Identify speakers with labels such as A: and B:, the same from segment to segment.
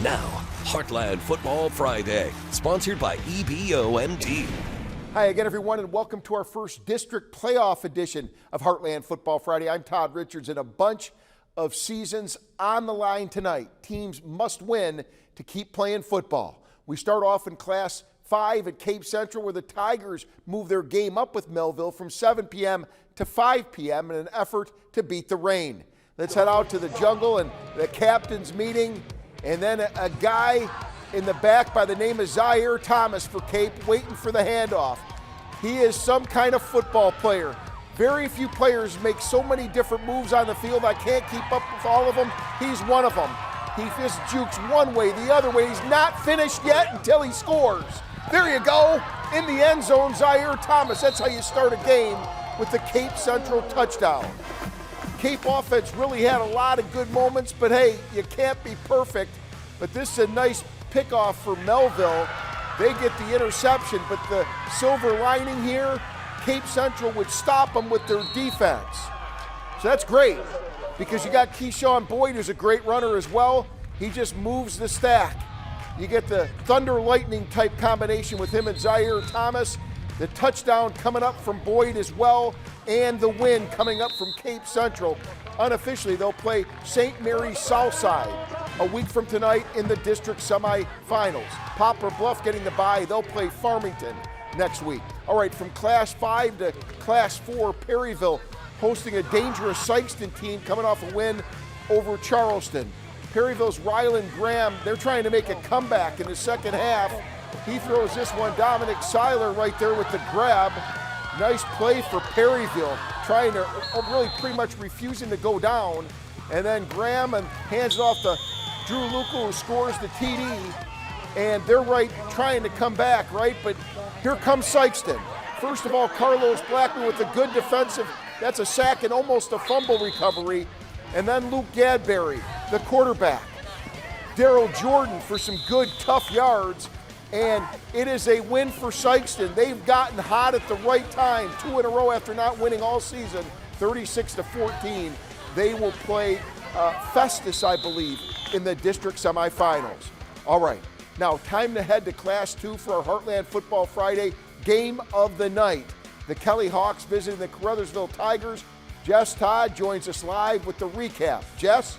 A: Now, Heartland Football Friday, sponsored by EBOMD.
B: Hi again, everyone, and welcome to our first district playoff edition of Heartland Football Friday. I'm Todd Richards, and a bunch of seasons on the line tonight. Teams must win to keep playing football. We start off in Class 5 at Cape Central, where the Tigers move their game up with Melville from 7 p.m. to 5 p.m. in an effort to beat the rain. Let's head out to the jungle and the captain's meeting, and then a guy in the back by the name of Zaire Thomas for Cape waiting for the handoff. He is some kind of football player. Very few players make so many different moves on the field. I can't keep up with all of them. He's one of them. He just jukes one way, the other way. He's not finished yet until he scores. There you go. In the end zone, Zaire Thomas. That's how you start a game with the Cape Central touchdown. Cape offense really had a lot of good moments, but hey, you can't be perfect. But this is a nice pickoff for Melville. They get the interception, but the silver lining here, Cape Central would stop them with their defense. So that's great, because you got Keyshawn Boyd, who's a great runner as well. He just moves the stack. You get the thunder lightning type combination with him and Zaire Thomas. The touchdown coming up from Boyd as well, and the win coming up from Cape Central. Unofficially, they'll play St. Mary's Southside a week from tonight in the district semifinals. Poplar Bluff getting the bye. They'll play Farmington next week. All right, from Class 5 to Class 4, Perryville hosting a dangerous Sykeston team coming off a win over Charleston. Perryville's Ryland Graham, they're trying to make a comeback in the second half. He throws this one, Dominic Seiler right there with the grab. Nice play for Perryville, trying to really pretty much refusing to go down. And then Graham hands it off to Drew Luca, who scores the TD. And they're right trying to come back, right? But here comes Sykeston. First of all, Carlos Blackman with a good defensive, that's a sack and almost a fumble recovery. And then Luke Gadberry, the quarterback. Daryl Jordan for some good, tough yards. And it is a win for Sykeston. They've gotten hot at the right time, 2 in a row after not winning all season, 36-14. They will play Festus, I believe, in the district semifinals. All right, now time to head to Class 2 for our Heartland Football Friday game of the night. The Kelly Hawks visiting the Caruthersville Tigers. Jess Todd joins us live with the recap. Jess?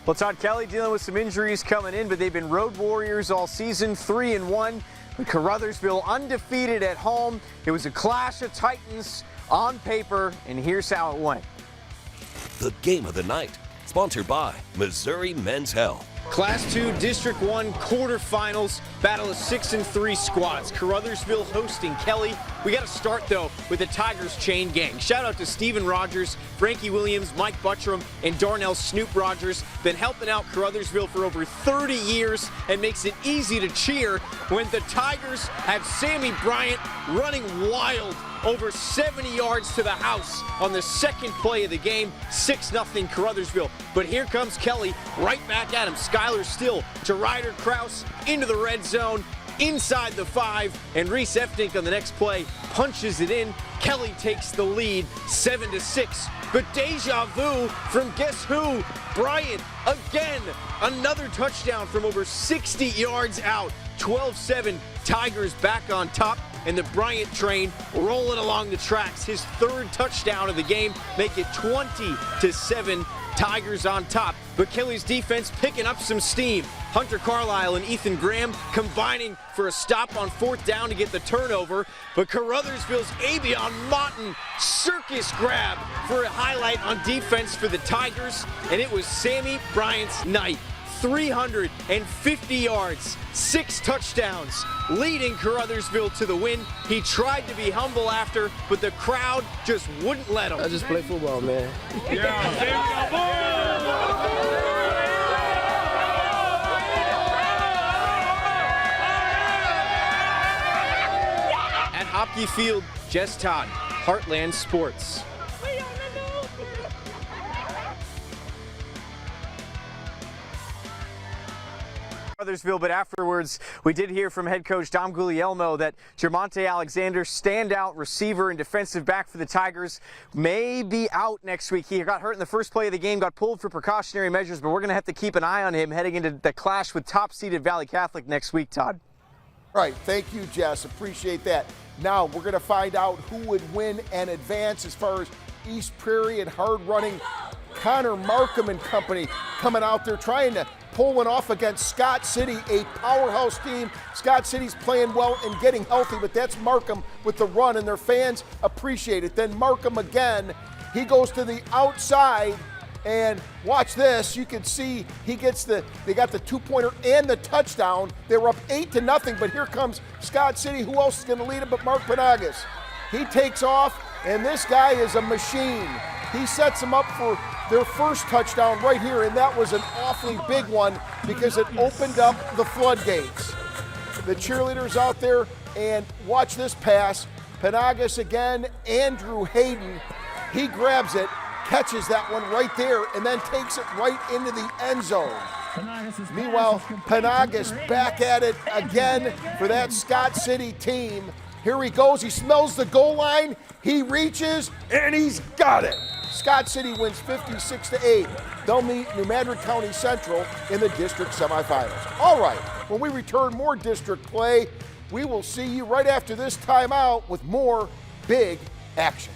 C: Well, Todd, Kelly dealing with some injuries coming in, but they've been road warriors all season, 3-1. Caruthersville undefeated at home. It was a clash of titans on paper, and here's how it went.
A: The game of the night, sponsored by Missouri Men's Health.
C: Class 2 District 1 quarterfinals, battle of 6-3 squads. Caruthersville hosting Kelly. We got to start, though, with the Tigers chain gang. Shout out to Steven Rogers, Frankie Williams, Mike Buttram, and Darnell Snoop Rogers. Been helping out Caruthersville for over 30 years and makes it easy to cheer when the Tigers have Sammy Bryant running wild over 70 yards to the house on the second play of the game, 6-0 Caruthersville. But here comes Kelly right back at him. Skylar Still to Ryder Kraus into the red zone, inside the 5, and Reese Eftink on the next play punches it in. Kelly takes the lead, 7-6. But deja vu from guess who? Bryant again. Another touchdown from over 60 yards out. 12-7, Tigers back on top, and the Bryant train rolling along the tracks. His third touchdown of the game, make it 20-7, Tigers on top. But Kelly's defense picking up some steam. Hunter Carlisle and Ethan Graham combining for a stop on 4th down to get the turnover. But Caruthersville's Abion Motton circus grab for a highlight on defense for the Tigers, and it was Sammy Bryant's night. 350 yards, 6 touchdowns, leading Caruthersville to the win. He tried to be humble after, but the crowd just wouldn't let him.
D: I just play football, man.
C: At Hopkey Field, Jess Todd, Heartland Sports. Caruthersville, but afterwards we did hear from head coach Dom Guglielmo that Jermonte Alexander, standout receiver and defensive back for the Tigers, may be out next week. He got hurt in the first play of the game, got pulled for precautionary measures, but we're going to have to keep an eye on him heading into the clash with top-seeded Valley Catholic next week, Todd.
B: Right, thank you, Jess. Appreciate that. Now we're going to find out who would win and advance as far as East Prairie and hard-running Connor Markham and company coming out there trying to pull one off against Scott City, a powerhouse team. Scott City's playing well and getting healthy, but that's Markham with the run, and their fans appreciate it. Then Markham again, he goes to the outside, and watch this. You can see they got the two-pointer and the touchdown. They were up 8-0, but here comes Scott City. Who else is going to lead it but Mark Panagas? He takes off, and this guy is a machine. He sets them up for their first touchdown right here, and that was an awfully big one because it opened up the floodgates. The cheerleaders out there, and watch this pass. Panagas again, Andrew Hayden. He grabs it, catches that one right there, and then takes it right into the end zone. Meanwhile, Panagas back at it again for that Scott City team. Here he goes, he smells the goal line, he reaches, and he's got it. Scott City wins 56-8. They'll meet New Madrid County Central in the district semifinals. All right, when we return, more district play. We will see you right after this timeout with more big action.